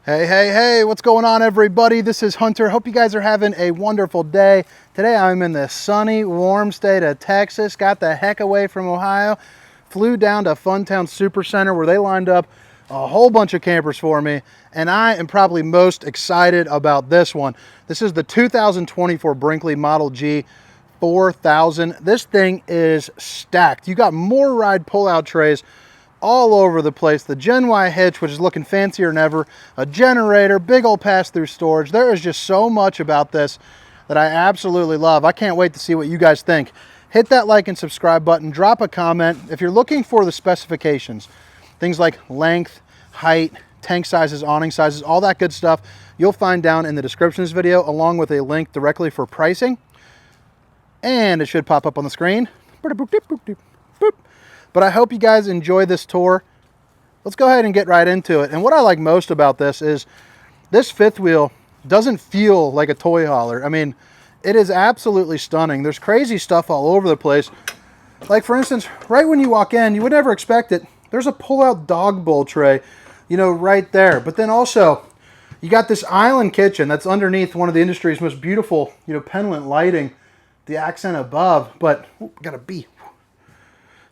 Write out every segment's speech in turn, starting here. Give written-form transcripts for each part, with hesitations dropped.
Hey, what's going on, everybody? This is Hunter. Hope you guys are having a wonderful day. Today I'm in the sunny, warm state of Texas. Got the heck away from Ohio. Flew down to Funtown Supercenter where they lined up a whole bunch of campers for me. And I am probably most excited about this one. This is the 2024 Brinkley Model G 4000. This thing is stacked. You got more ride pull-out trays all over the place. The Gen Y hitch, which is looking fancier than ever, a generator, big old pass-through storage. There is just so much about this that I absolutely love. I can't wait to see what you guys think. Hit that like and subscribe button, drop a comment. If you're looking for the specifications, things like length, height, tank sizes, awning sizes, all that good stuff, you'll find down in the description of this video, along with a link directly for pricing. And it should pop up on the screen. But I hope you guys enjoy this tour. Let's go ahead and get right into it. And what I like most about this is this fifth wheel doesn't feel like a toy hauler. I mean, it is absolutely stunning. There's crazy stuff all over the place. Like, for instance, right when you walk in, you would never expect it. There's a pull-out dog bowl tray, you know, right there. But then also, you got this island kitchen that's underneath one of the industry's most beautiful, you know, pendant lighting, the accent above. But, got a bee.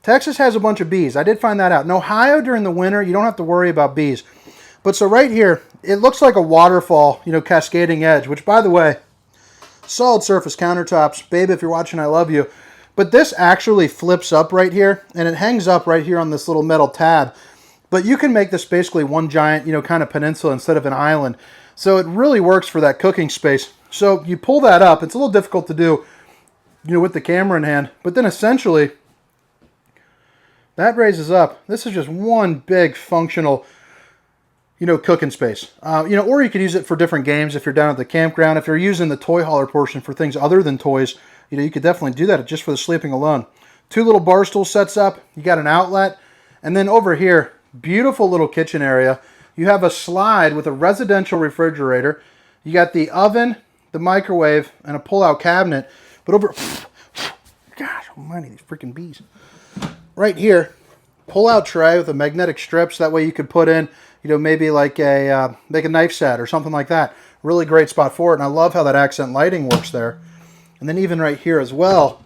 Texas has a bunch of bees. I did find that out. In Ohio, during the winter, you don't have to worry about bees. But so right here, it looks like a waterfall, you know, cascading edge, which, by the way, solid surface countertops. Babe, if you're watching, I love you. But this actually flips up right here, and it hangs up right here on this little metal tab. But you can make this basically one giant, you know, kind of peninsula instead of an island. So it really works for that cooking space. So you pull that up. It's a little difficult to do, you know, with the camera in hand. But then essentially, that raises up. This is just one big functional, you know, cooking space. You know, or you could use it for different games if you're down at the campground. If you're using the toy hauler portion for things other than toys, you know, you could definitely do that just for the sleeping alone. Two little bar stool sets up. You got an outlet. And then over here, beautiful little kitchen area. You have a slide with a residential refrigerator. You got the oven, the microwave, and a pull-out cabinet. But over, gosh almighty, these freaking bees. Right here, pull-out tray with a magnetic strips. That way you could put in, you know, maybe like a knife set or something like that. Really great spot for it. And I love how that accent lighting works there. And then even right here as well,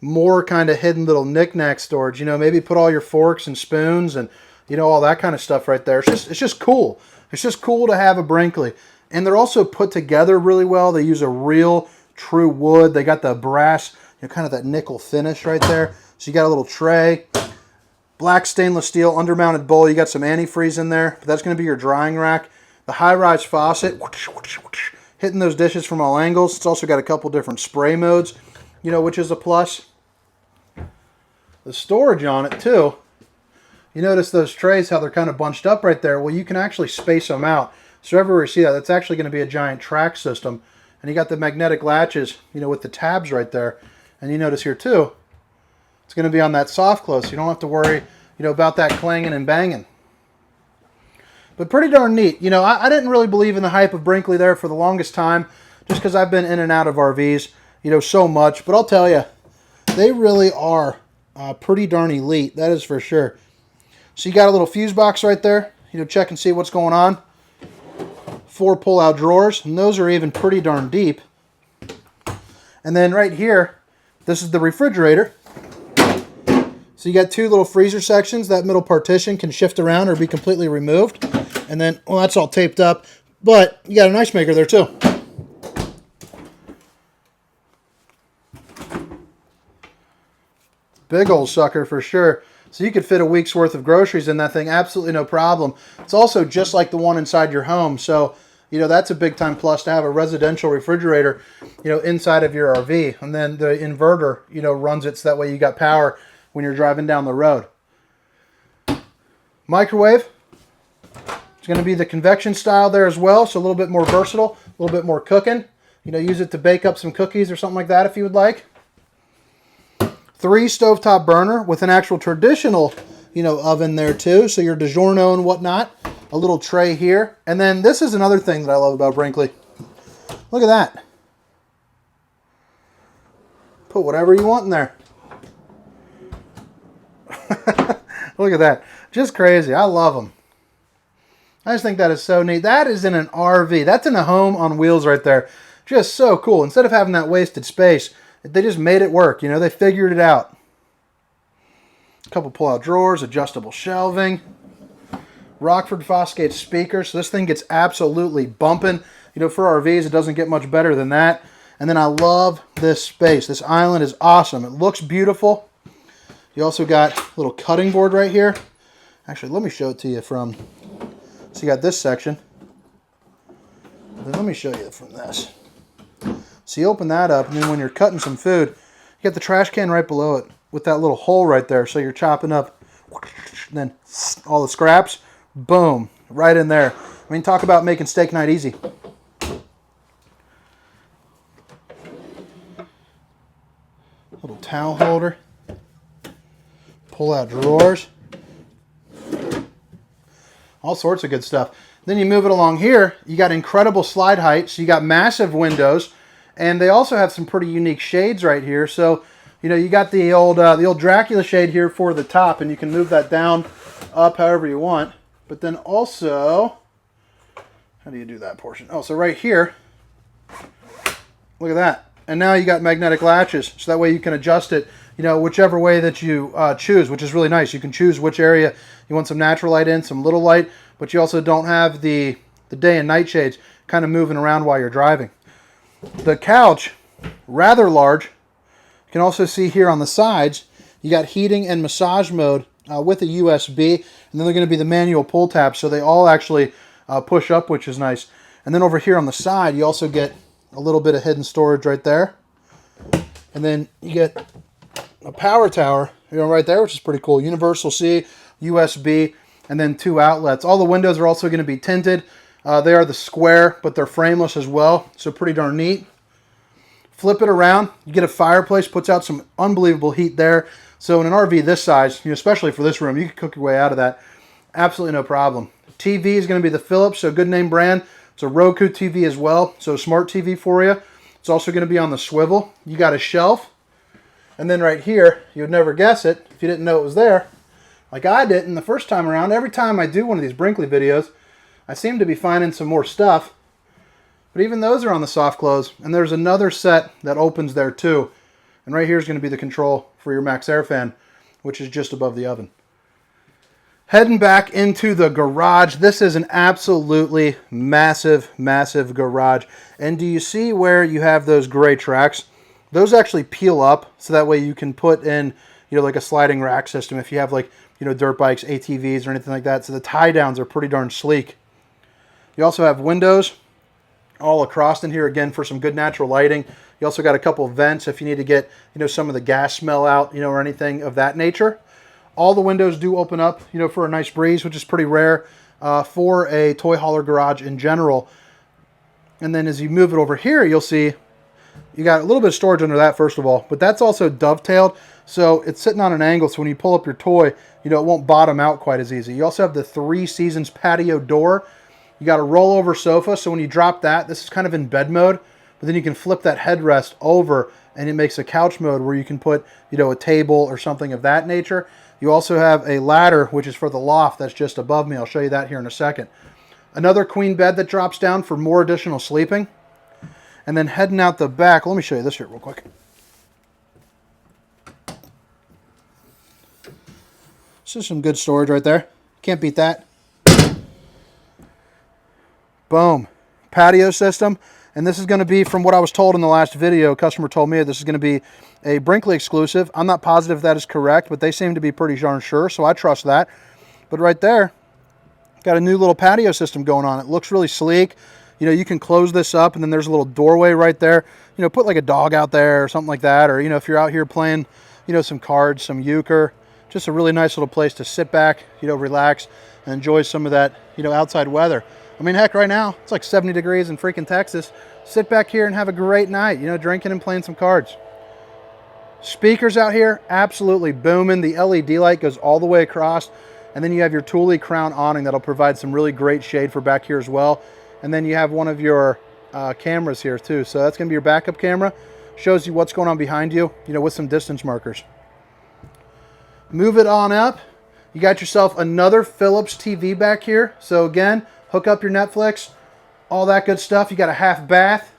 more kind of hidden little knick-knack storage. You know, maybe put all your forks and spoons and, you know, all that kind of stuff right there. It's just cool. It's just cool to have a Brinkley. And they're also put together really well. They use a real, true wood. They got the brass, you know, kind of that nickel finish right there. So you got a little tray, black stainless steel undermounted bowl. You got some antifreeze in there. But that's going to be your drying rack. The high-rise faucet, hitting those dishes from all angles. It's also got a couple different spray modes, you know, which is a plus. The storage on it too. You notice those trays, how they're kind of bunched up right there. Well, you can actually space them out. So everywhere you see that, that's actually going to be a giant track system. And you got the magnetic latches, you know, with the tabs right there. And you notice here too, it's going to be on that soft close, so you don't have to worry, you know, about that clanging and banging. But pretty darn neat. You know, I didn't really believe in the hype of Brinkley there for the longest time, just because I've been in and out of RVs, you know, so much. But I'll tell you, they really are pretty darn elite. That is for sure. So you got a little fuse box right there. You know, check and see what's going on. 4 pull-out drawers, and those are even pretty darn deep. And then right here, this is the refrigerator. So you got 2 little freezer sections. That middle partition can shift around or be completely removed. And then, well, that's all taped up. But you got an ice maker there too. Big old sucker for sure. So you could fit a week's worth of groceries in that thing. Absolutely no problem. It's also just like the one inside your home. So, you know, that's a big time plus to have a residential refrigerator, you know, inside of your RV. And then the inverter, you know, runs it so that way you got power when you're driving down the road. Microwave. It's going to be the convection style there as well, so a little bit more versatile, a little bit more cooking. You know, use it to bake up some cookies or something like that if you would like. 3 stovetop burner with an actual traditional, you know, oven there too, so your DiGiorno and whatnot. A little tray here. And then this is another thing that I love about Brinkley. Look at that. Put whatever you want in there. Look at that. Just crazy. I love them. I just think that is so neat. That is in an RV. That's in a home on wheels right there. Just so cool. Instead of having that wasted space, they just made it work. You know, they figured it out. A couple pull-out drawers, adjustable shelving, Rockford Fosgate speakers. So this thing gets absolutely bumping. You know, for RVs, it doesn't get much better than that. And then I love this space. This island is awesome. It looks beautiful. You also got a little cutting board right here. Actually, let me show it to you from... So you got this section. Then let me show you from this. So you open that up, and then when you're cutting some food, you got the trash can right below it with that little hole right there. So you're chopping up, and then all the scraps, boom, right in there. I mean, talk about making steak night easy. Little towel holder. Pull out drawers. All sorts of good stuff. Then you move it along here, you got incredible slide height, so you got massive windows, and they also have some pretty unique shades right here. So, you know, you got the old Dracula shade here for the top, and you can move that down, up, however you want. But then also, how do you do that portion? Oh, so right here, look at that. And now you got magnetic latches, so that way you can adjust it, you know, whichever way that you choose, which is really nice. You can choose which area you want some natural light in, some little light, but you also don't have the day and night shades kind of moving around while you're driving. The couch, rather large. You can also see here on the sides, you got heating and massage mode with a USB, and then they're going to be the manual pull tabs, so they all actually push up, which is nice. And then over here on the side, you also get a little bit of hidden storage right there. And then you get a power tower, you know, right there, which is pretty cool. Universal C, USB, and then 2 outlets. All the windows are also going to be tinted. They are the square, but they're frameless as well, so pretty darn neat. Flip it around, you get a fireplace, puts out some unbelievable heat there. So in an RV this size, you know, especially for this room, you can cook your way out of that. Absolutely no problem. TV is going to be the Philips, so good name brand. It's a Roku TV as well, so smart TV for you. It's also going to be on the swivel. You got a shelf. And then right here, you would never guess it if you didn't know it was there. Like I didn't the first time around. Every time I do one of these Brinkley videos, I seem to be finding some more stuff. But even those are on the soft close. And there's another set that opens there too. And right here is going to be the control for your Max Air fan, which is just above the oven. Heading back into the garage. This is an absolutely massive, massive garage. And do you see where you have those gray tracks? Those actually peel up, so that way you can put in, you know, like a sliding rack system if you have, like, you know, dirt bikes, ATVs, or anything like that. So the tie downs are pretty darn sleek. You also have windows all across in here, again, for some good natural lighting. You also got a couple of vents if you need to get, you know, some of the gas smell out, you know, or anything of that nature. All the windows do open up, you know, for a nice breeze, which is pretty rare for a toy hauler garage in general. And then as you move it over here, you'll see you got a little bit of storage under that, first of all, but that's also dovetailed, so it's sitting on an angle, so when you pull up your toy, you know, it won't bottom out quite as easy. You also have the 3 Seasons patio door. You got a rollover sofa, so when you drop that, this is kind of in bed mode, but then you can flip that headrest over, and it makes a couch mode where you can put, you know, a table or something of that nature. You also have a ladder, which is for the loft that's just above me. I'll show you that here in a second. Another queen bed that drops down for more additional sleeping. And then heading out the back, let me show you this here real quick. This is some good storage right there. Can't beat that. Boom. Patio system. And this is going to be, from what I was told in the last video, a customer told me this is going to be a Brinkley exclusive. I'm not positive if that is correct, but they seem to be pretty darn sure, so I trust that. But right there, got a new little patio system going on. It looks really sleek. You know, you can close this up, and then there's a little doorway right there. You know, put like a dog out there or something like that. Or, you know, if you're out here playing, you know, some cards, some euchre. Just a really nice little place to sit back, you know, relax, and enjoy some of that, you know, outside weather. I mean, heck, right now, it's like 70 degrees in freaking Texas. Sit back here and have a great night, you know, drinking and playing some cards. Speakers out here, absolutely booming. The LED light goes all the way across. And then you have your Thule crown awning that'll provide some really great shade for back here as well. And then you have one of your cameras here too. So that's going to be your backup camera. Shows you what's going on behind you, you know, with some distance markers. Move it on up. You got yourself another Philips TV back here. So again, hook up your Netflix, all that good stuff. You got a half bath.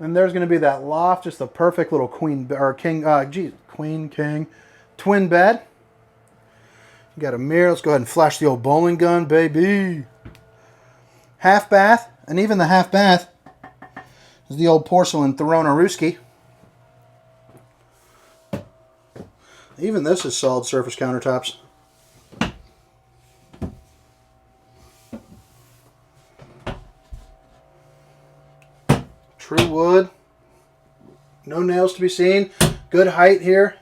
And there's going to be that loft, just the perfect little queen or king, queen, king, twin bed. You got a mirror. Let's go ahead and flash the old bowling gun, baby. Half bath, and even the half bath is the old porcelain Throna-Ruski. Even this is solid surface countertops. True wood. No nails to be seen. Good height here.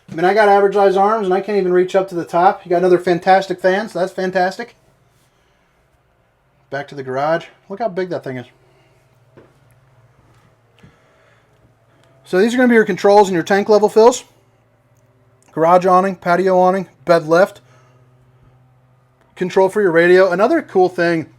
I mean, I got average size arms and I can't even reach up to the top. You got another fantastic fan, so that's fantastic. Back to the garage. Look how big that thing is. So these are going to be your controls and your tank level fills. Garage awning, patio awning, bed lift. Control for your radio. Another cool thing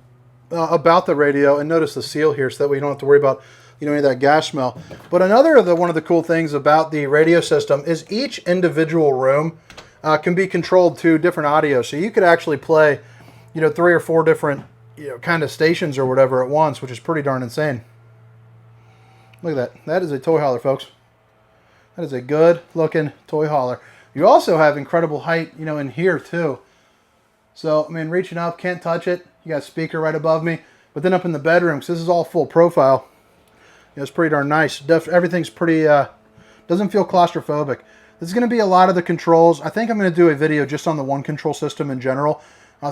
about the radio, and notice the seal here so that way you don't have to worry about any of that gas smell. But one of the cool things about the radio system is each individual room can be controlled to different audio. So you could actually play 3 or 4 different kind of stations or whatever at once, which is pretty darn insane. Look at that. That is a toy hauler, folks. That is a good looking toy hauler. You also have incredible height in here too. So I mean, reaching up, can't touch it. You got a speaker right above me, but then up in the bedroom, so this is all full profile. It's pretty darn nice. Everything's pretty, doesn't feel claustrophobic. This is going to be a lot of the controls. I think I'm going to do a video just on the one control system in general.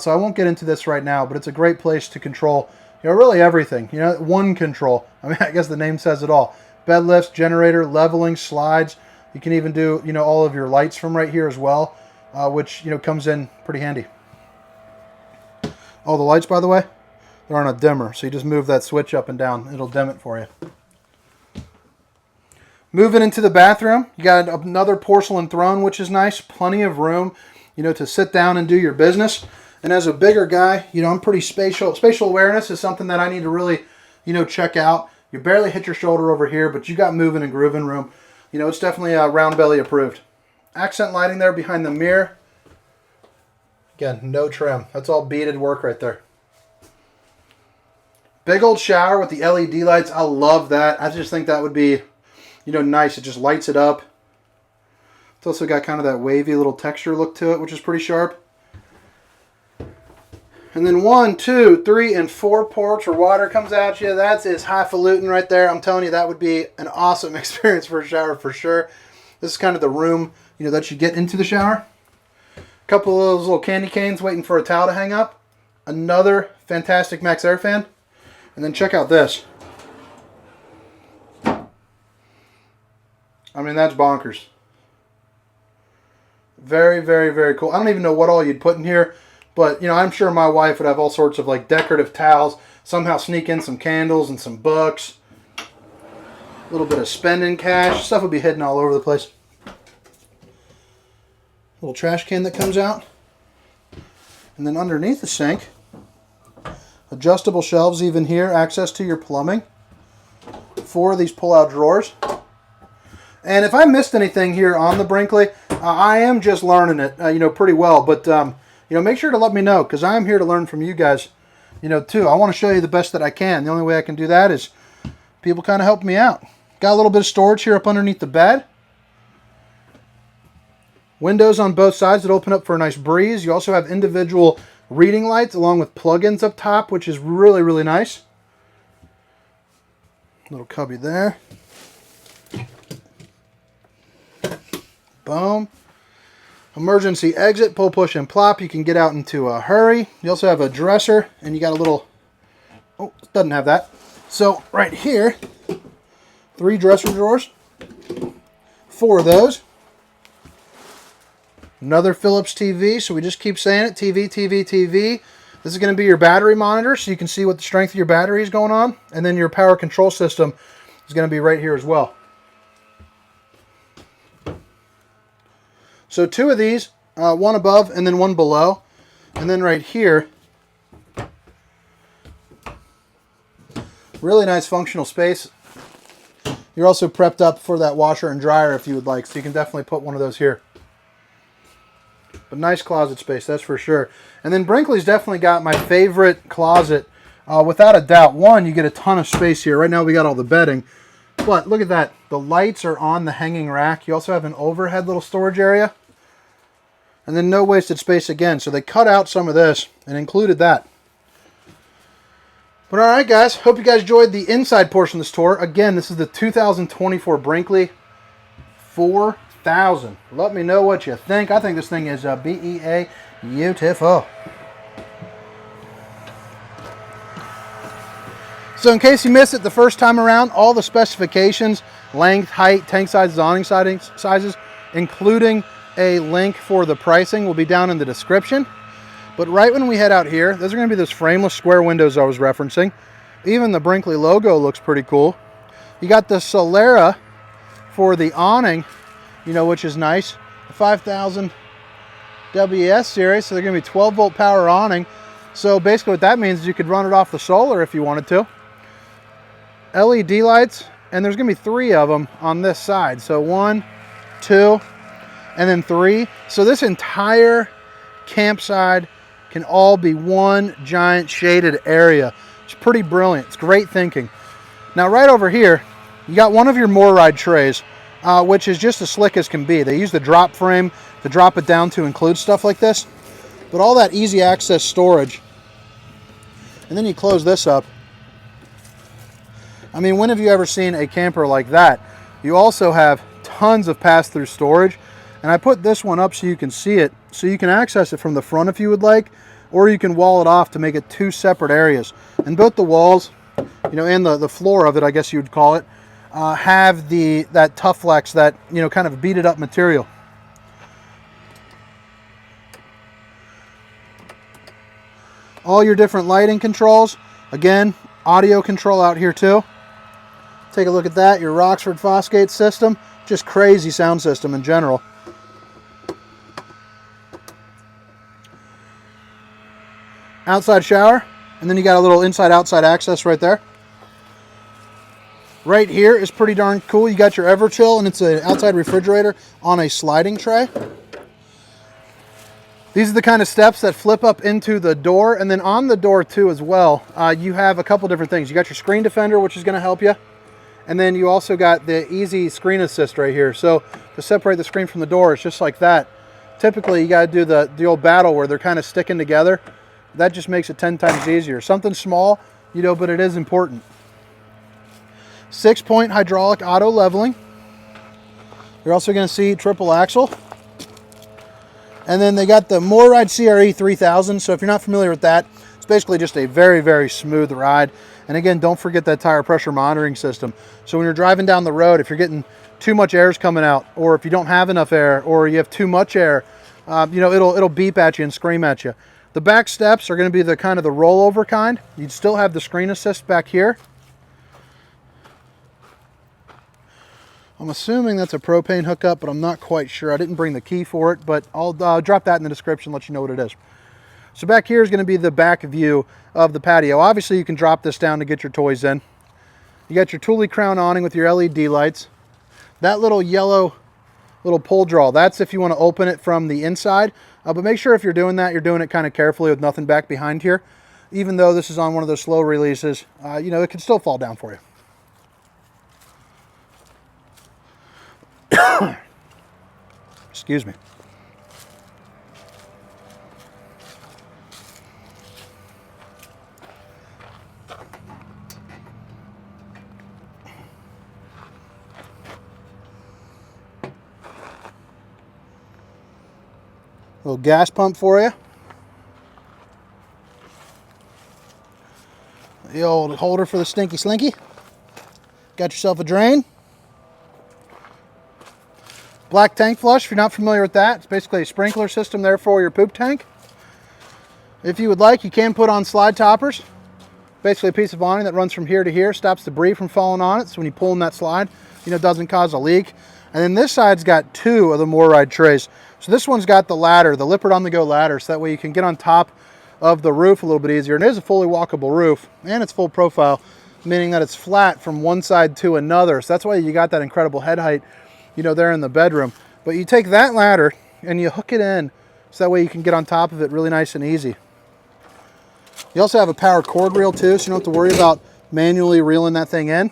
So I won't get into this right now, but it's a great place to control, really everything. One control. I mean, I guess the name says it all. Bed lifts, generator, leveling, slides. You can even do, all of your lights from right here as well, which, comes in pretty handy. Oh, the lights, by the way, they're on a dimmer. So you just move that switch up and down. It'll dim it for you. Moving into the bathroom, you got another porcelain throne, which is nice. Plenty of room, to sit down and do your business. And as a bigger guy, I'm pretty spatial. Spatial awareness is something that I need to really, check out. You barely hit your shoulder over here, but you got moving and grooving room. It's definitely round belly approved. Accent lighting there behind the mirror. Again, no trim. That's all beaded work right there. Big old shower with the LED lights. I love that. I just think that would be, nice. It just lights it up. It's also got kind of that wavy little texture look to it, which is pretty sharp. And then 1, 2, 3, and 4 ports where water comes at you. That's highfalutin right there. I'm telling you, that would be an awesome experience for a shower for sure. This is kind of the room, that you get into the shower. A couple of those little candy canes waiting for a towel to hang up. Another fantastic max air fan. And then check out this. I mean, that's bonkers. Very, very, very cool. I don't even know what all you'd put in here. But, I'm sure my wife would have all sorts of like decorative towels. Somehow sneak in some candles and some books. A little bit of spending cash. Stuff would be hidden all over the place. Little trash can that comes out. And then underneath the sink, adjustable shelves even here. Access to your plumbing. 4 of these pull-out drawers. And if I missed anything here on the Brinkley, I am just learning it, pretty well. But, make sure to let me know, because I'm here to learn from you guys, too. I want to show you the best that I can. The only way I can do that is people kind of help me out. Got a little bit of storage here up underneath the bed. Windows on both sides that open up for a nice breeze. You also have individual reading lights along with plugins up top, which is really, really nice. Little cubby there. Boom. Emergency exit, pull, push, and plop. You can get out into a hurry. You also have a dresser, and you got a little... Oh, it doesn't have that. So, right here, 3 dresser drawers. 4 of those. Another Philips TV, so we just keep saying it. TV, TV, TV. This is going to be your battery monitor, so you can see what the strength of your battery is going on. And then your power control system is going to be right here as well. So 2 of these, one above and then one below. And then right here, really nice functional space. You're also prepped up for that washer and dryer if you would like, so you can definitely put one of those here. But nice closet space, that's for sure. And then Brinkley's definitely got my favorite closet, without a doubt. One, you get a ton of space here. Right now we got all the bedding. But look at that. The lights are on the hanging rack. You also have an overhead little storage area. And then no wasted space again. So they cut out some of this and included that. But alright guys, hope you guys enjoyed the inside portion of this tour. Again, this is the 2024 Brinkley 4000. Let me know what you think. I think this thing is BEA beautiful. So in case you missed it the first time around, all the specifications, length, height, tank sizes, awning sizes, including a link for the pricing, will be down in the description. But right when we head out here, those are going to be those frameless square windows I was referencing. Even the Brinkley logo looks pretty cool. You got the Solera for the awning, you know, which is nice. The 5000 WS series, so they're going to be 12 volt power awning. So basically what that means is you could run it off the solar if you wanted to. LED lights, and there's going to be 3 of them on this side. So 1, 2, and then 3. So this entire campsite can all be one giant shaded area. It's pretty brilliant. It's great thinking. Now right over here, you got one of your MORryde trays, which is just as slick as can be. They use the drop frame to drop it down to include stuff like this. But all that easy access storage. And then you close this up. I mean, when have you ever seen a camper like that? You also have tons of pass-through storage. And I put this one up so you can see it, so you can access it from the front if you would like, or you can wall it off to make it 2 separate areas. And both the walls, you know, and the floor of it, I guess you would call it, have that Tough Flex, that, you know, kind of beaded up material. All your different lighting controls. Again, audio control out here too. Take a look at that, your Rockford Fosgate system. Just crazy sound system in general. Outside shower, and then you got a little inside-outside access right there. Right here is pretty darn cool. You got your Everchill, and it's an outside refrigerator on a sliding tray. These are the kind of steps that flip up into the door, and then on the door too as well, you have a couple different things. You got your screen defender, which is going to help you, and then you also got the easy screen assist right here. So to separate the screen from the door, it's just like that. Typically, you got to do the old battle where they're kind of sticking together. That just makes it 10 times easier. Something small, you know, but it is important. 6-point hydraulic auto leveling. You're also going to see triple axle. And then they got the MORryde CRE 3000. So if you're not familiar with that, it's basically just a very, very smooth ride. And again, don't forget that tire pressure monitoring system. So when you're driving down the road, if you're getting too much air's coming out, or if you don't have enough air, or you have too much air, you know, it'll beep at you and scream at you. The back steps are going to be the kind of the rollover kind. You'd still have the screen assist back here. I'm assuming that's a propane hookup, but I'm not quite sure. I didn't bring the key for it, but I'll drop that in the description, let you know what it is. So back here is going to be the back view of the patio. Obviously, you can drop this down to get your toys in. You got your Thule crown awning with your LED lights. That little yellow little pull draw, that's if you want to open it from the inside. But make sure if you're doing that, you're doing it kind of carefully with nothing back behind here. Even though this is on one of those slow releases, you know, it can still fall down for you. Excuse me. Little gas pump for you. The old holder for the stinky slinky. Got yourself a drain. Black tank flush, if you're not familiar with that, it's basically a sprinkler system there for your poop tank. If you would like, you can put on slide toppers. Basically a piece of awning that runs from here to here, stops debris from falling on it, so when you pull in that slide, you know, it doesn't cause a leak. And then this side's got 2 of the MORryde trays. So this one's got the ladder, the Lippert on-the-go ladder, so that way you can get on top of the roof a little bit easier. And it is a fully walkable roof, and it's full profile, meaning that it's flat from one side to another. So that's why you got that incredible head height, you know, there in the bedroom. But you take that ladder and you hook it in So that way you can get on top of it really nice and easy. You also have a power cord reel too, so you don't have to worry about manually reeling that thing in.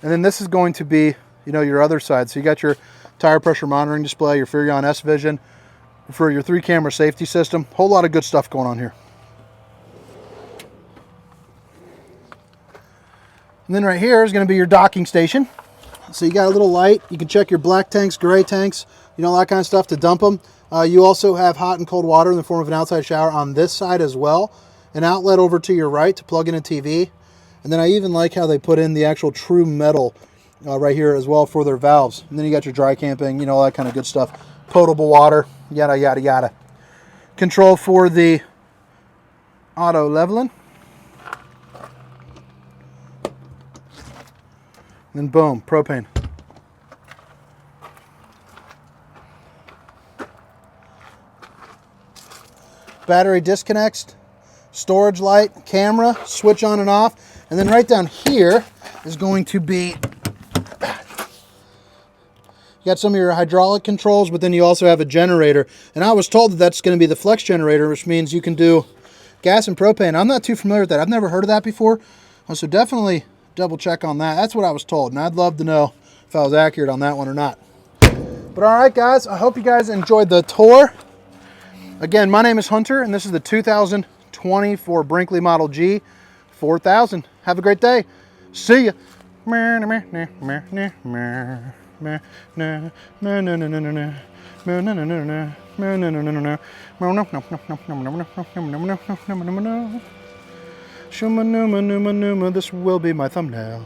And then this is going to be, you know, your other side. So you got your tire pressure monitoring display, your Furrion S Vision, for your 3-camera safety system. Whole lot of good stuff going on here. And then right here is going to be your docking station. So you got a little light. You can check your black tanks, gray tanks, you know, all that kind of stuff to dump them. You also have hot and cold water in the form of an outside shower on this side as well. An outlet over to your right to plug in a TV. And then I even like how they put in the actual true metal right here as well for their valves. And then you got your dry camping, you know, all that kind of good stuff. Potable water, yada, yada, yada. Control for the auto leveling. And then boom, propane. Battery disconnects, storage light, camera, switch on and off. And then right down here is going to be, you got some of your hydraulic controls, but then you also have a generator. And I was told that that's going to be the flex generator, which means you can do gas and propane. I'm not too familiar with that. I've never heard of that before. So definitely double check on that. That's what I was told, and I'd love to know if I was accurate on that one or not. But all right, guys, I hope you guys enjoyed the tour. Again, my name is Hunter, and this is the 2024 Brinkley Model G 4000. Have a great day. See ya. Shuma numa numa numa, this will be my thumbnail.